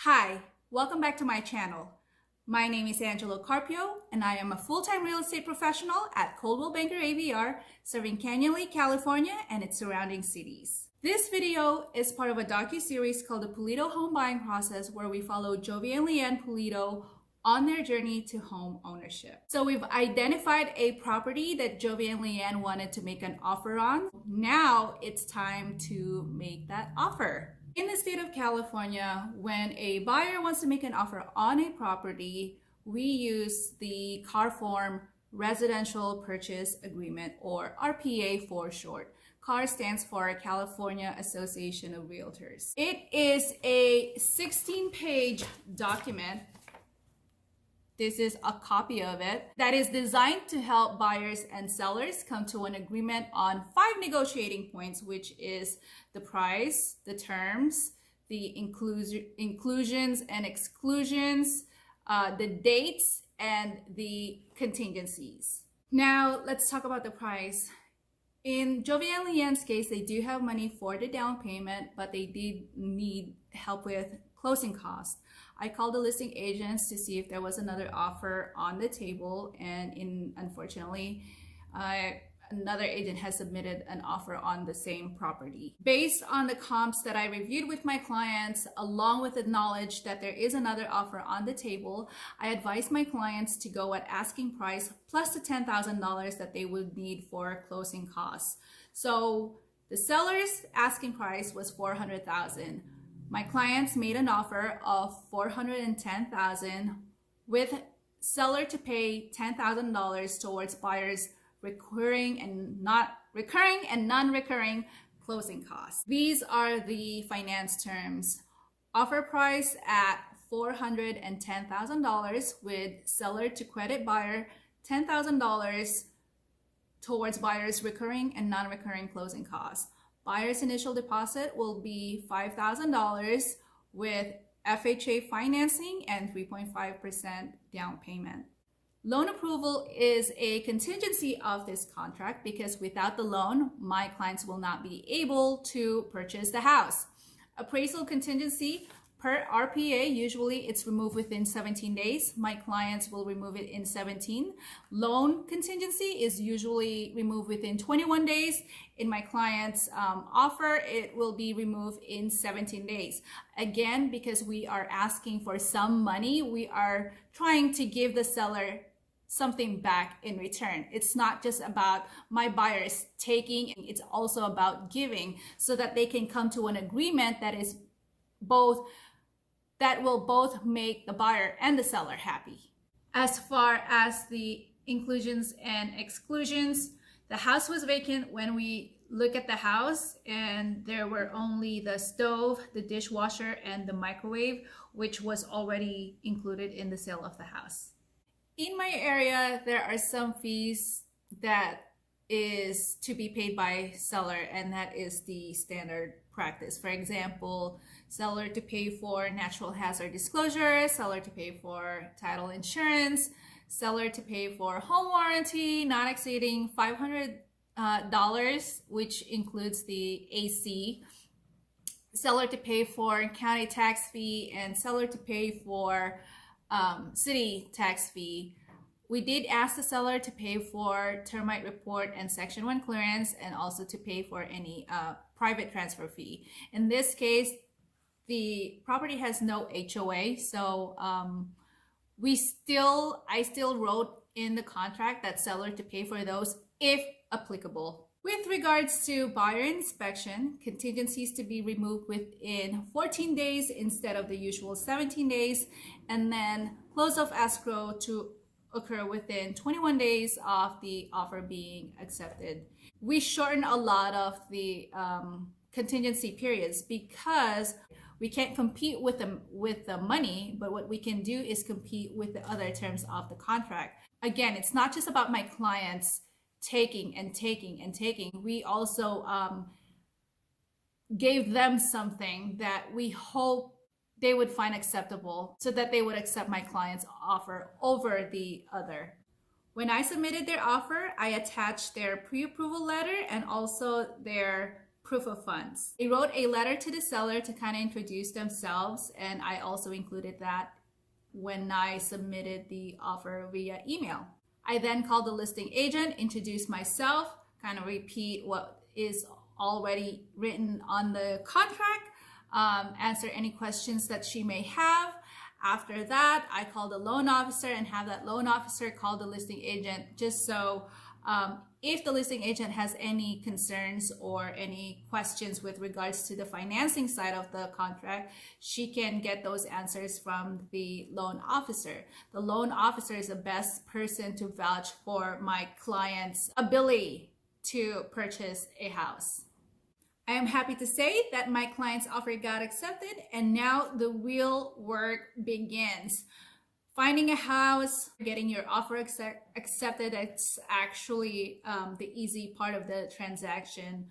Hi, welcome back to my channel. My name is Carpio, and I am a full-time real estate professional at Coldwell Banker AVR, serving Canyon Lake, California, and its surrounding cities. This video is part of a docu-series called The Pulido Home Buying Process, where we follow Jovi and Leanne Pulido on their journey to home ownership. So we've identified a property that Jovi and Leanne wanted to make an offer on. Now it's time to make that offer. In the state of California, when a buyer wants to make an offer on a property, we use the C.A.R form Residential Purchase Agreement, or RPA for short. C.A.R stands for California Association of Realtors. It is a 16-page document. This is a copy of it that is designed to help buyers and sellers come to an agreement on 5 negotiating points, which is the price, the terms, the inclusions and exclusions, the dates, and the contingencies. Now, let's talk about the price. In Jovi and Leanne's case, they do have money for the down payment, but they did need help with closing costs. I called the listing agents to see if there was another offer on the table, and unfortunately, another agent has submitted an offer on the same property. Based on the comps that I reviewed with my clients, along with the knowledge that there is another offer on the table, I advised my clients to go at asking price plus the $10,000 that they would need for closing costs. So the seller's asking price was $400,000. My clients made an offer of $410,000 with seller to pay $10,000 towards buyer's recurring and non-recurring closing costs. These are the finance terms. Offer price at $410,000 with seller to credit buyer $10,000 towards buyer's recurring and non-recurring closing costs. Buyer's initial deposit will be $5,000 with FHA financing and 3.5% down payment. Loan approval is a contingency of this contract because without the loan, my clients will not be able to purchase the house. Appraisal contingency per RPA, usually it's removed within 17 days. My clients will remove it in 17. Loan contingency is usually removed within 21 days. In my client's offer, it will be removed in 17 days. Again, because we are asking for some money, we are trying to give the seller something back in return. It's not just about my buyers taking, it's also about giving so that they can come to an agreement that will both make the buyer and the seller happy. As far as the inclusions and exclusions, the house was vacant when we look at the house, and there were only the stove, the dishwasher, and the microwave, which was already included in the sale of the house. In my area, there are some fees that is to be paid by seller, and that is the standard practice. For example, seller to pay for natural hazard disclosure, seller to pay for title insurance, seller to pay for home warranty not exceeding $500, which includes the AC, seller to pay for county tax fee, and seller to pay for city tax fee. We did ask the seller to pay for termite report and Section 1 clearance, and also to pay for any private transfer fee. In this case, the property has no HOA, so I still wrote in the contract that seller to pay for those if applicable. With regards to buyer inspection, contingencies to be removed within 14 days instead of the usual 17 days, and then close of escrow to occur within 21 days of the offer being accepted. We shorten a lot of the contingency periods because we can't compete with the money, but what we can do is compete with the other terms of the contract. Again, it's not just about my clients taking and taking and taking. We also gave them something that we hope they would find acceptable so that they would accept my client's offer over the other. When I submitted their offer, I attached their pre-approval letter and also their proof of funds. They wrote a letter to the seller to kind of introduce themselves, and I also included that when I submitted the offer via email. I then called the listing agent, introduced myself, kind of repeat what is already written on the contract, answer any questions that she may have. After that, I called the loan officer and have that loan officer call the listing agent, just so if the listing agent has any concerns or any questions with regards to the financing side of the contract, she can get those answers from the loan officer. The loan officer is the best person to vouch for my client's ability to purchase a house. I am happy to say that my client's offer got accepted, and now the real work begins. Finding a house, getting your offer accepted, it's actually the easy part of the transaction.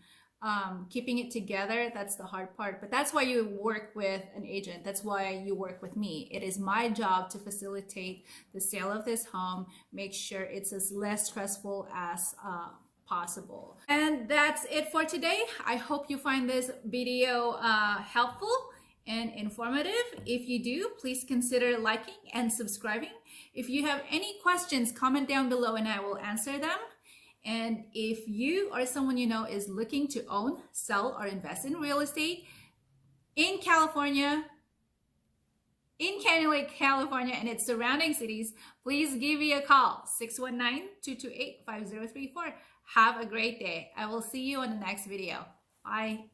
Keeping it together, that's the hard part. But that's why you work with an agent. That's why you work with me. It is my job to facilitate the sale of this home, make sure it's as less stressful as possible. And that's it for today. I hope you find this video helpful and informative. If you do, please consider liking and subscribing. If you have any questions, comment down below and I will answer them. And if you or someone you know is looking to own, sell, or invest in real estate in California, in Canyon Lake, California, and its surrounding cities, please give me a call, 619-228-5034. Have a great day. I will see you on the next video. Bye.